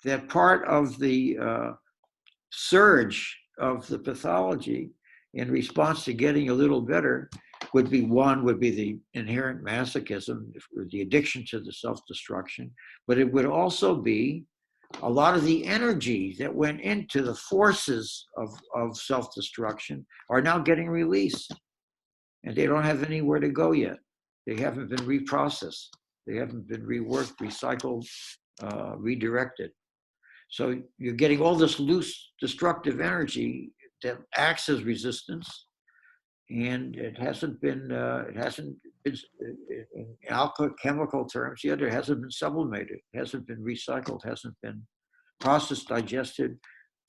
that part of the surge of the pathology in response to getting a little better would be the inherent masochism, the addiction to the self-destruction, but it would also be a lot of the energy that went into the forces of self-destruction are now getting released, and they don't have anywhere to go yet. They haven't been reprocessed. They haven't been reworked, recycled, redirected. So you're getting all this loose destructive energy that acts as resistance, and it hasn't been in alchemical terms yet. It hasn't been sublimated, hasn't been recycled, hasn't been processed, digested,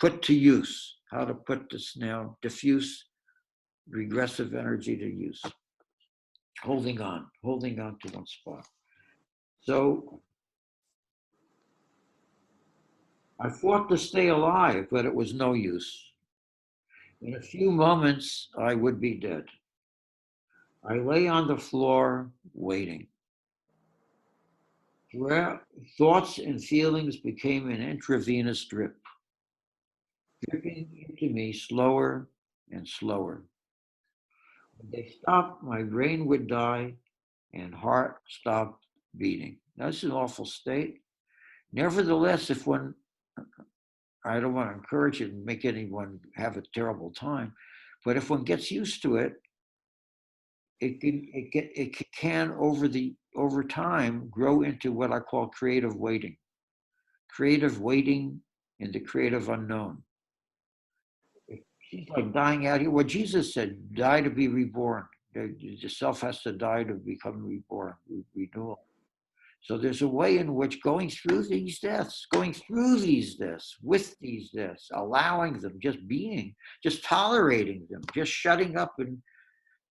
put to use. How to put this now diffuse regressive energy to use. Holding on to one spot. So I fought to stay alive, but it was no use. In a few moments, I would be dead. I lay on the floor waiting. Thoughts and feelings became an intravenous drip, dripping into me slower and slower. When they stopped, my brain would die and heart stopped beating. That's an awful state. Nevertheless, I don't want to encourage it and make anyone have a terrible time, but if one gets used to it, it can over time grow into what I call creative waiting in the creative unknown. She's like dying out here. What Jesus said, die to be reborn. The self has to die to become reborn, renewal. So there's a way in which going through these deaths, with these deaths, allowing them, just being, just tolerating them, just shutting up and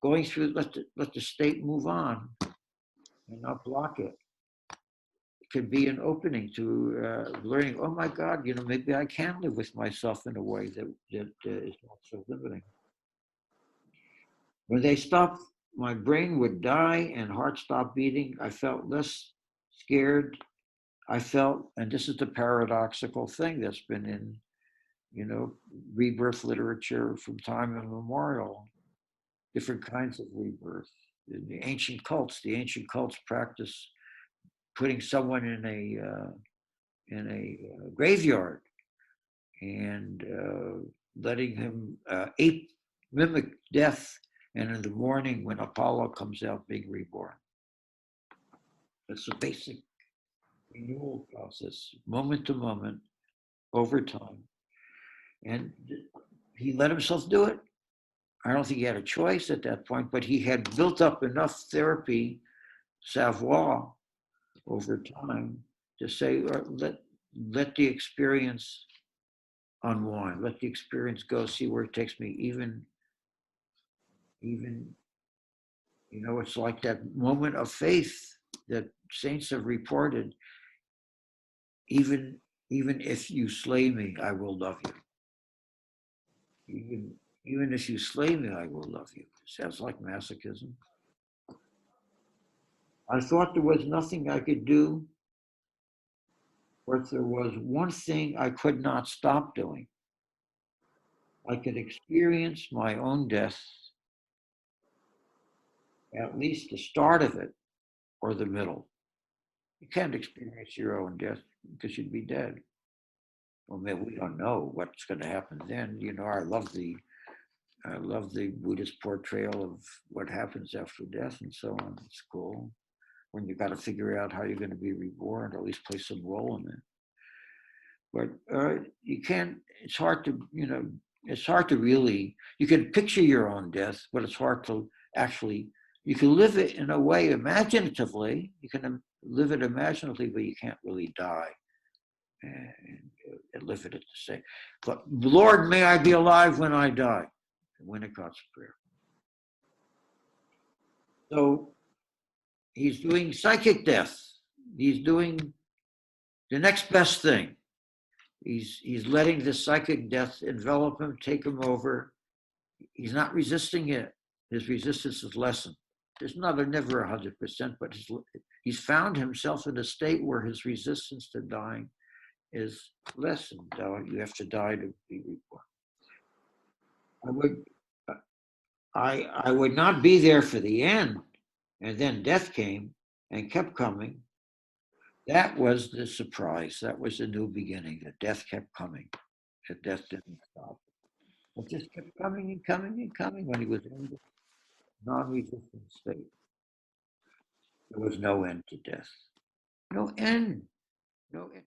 going through, let the state move on and not block it. It could be an opening to learning, oh my God, maybe I can live with myself in a way that is not so limiting. When they stopped, my brain would die and heart stopped beating. I felt less scared. I felt, and this is the paradoxical thing that's been in, rebirth literature from time immemorial, different kinds of rebirth. In the ancient cults practice putting someone in a graveyard and letting him mimic death, and in the morning when Apollo comes out, being reborn. It's a basic renewal process, moment to moment, over time. And he let himself do it. I don't think he had a choice at that point, but he had built up enough therapy, savoir, over time to say, let the experience unwind, let the experience go, see where it takes me. Even, it's like that moment of faith that saints have reported. Even if you slay me, I will love you. Even if you slay me, I will love you. Sounds like masochism. I thought there was nothing I could do, but there was one thing I could not stop doing. I could experience my own death, at least the start of it or the middle. You can't experience your own death because you'd be dead. Well, maybe we don't know what's going to happen then. I love the Buddhist portrayal of what happens after death and so on. It's cool. When you got to figure out how you're going to be reborn, or at least play some role in it. But you can't, it's hard to really, you can picture your own death, but it's hard to actually, you can live it in a way imaginatively, you can live it imaginatively, but you can't really die and live it at the same. But Lord, may I be alive when I die. Winnicott's prayer. So he's doing psychic death. He's doing the next best thing. He's letting the psychic death envelop him, take him over. He's not resisting it. His resistance is lessened. There's never 100%, but he's found himself in a state where his resistance to dying is lessened. You have to die to be reborn. I would, I would not be there for the end, and then death came and kept coming. That was the surprise. That was the new beginning. That death kept coming. That death didn't stop. It just kept coming and coming and coming when he was in the non-resistant state. There was no end to death. No end. No end.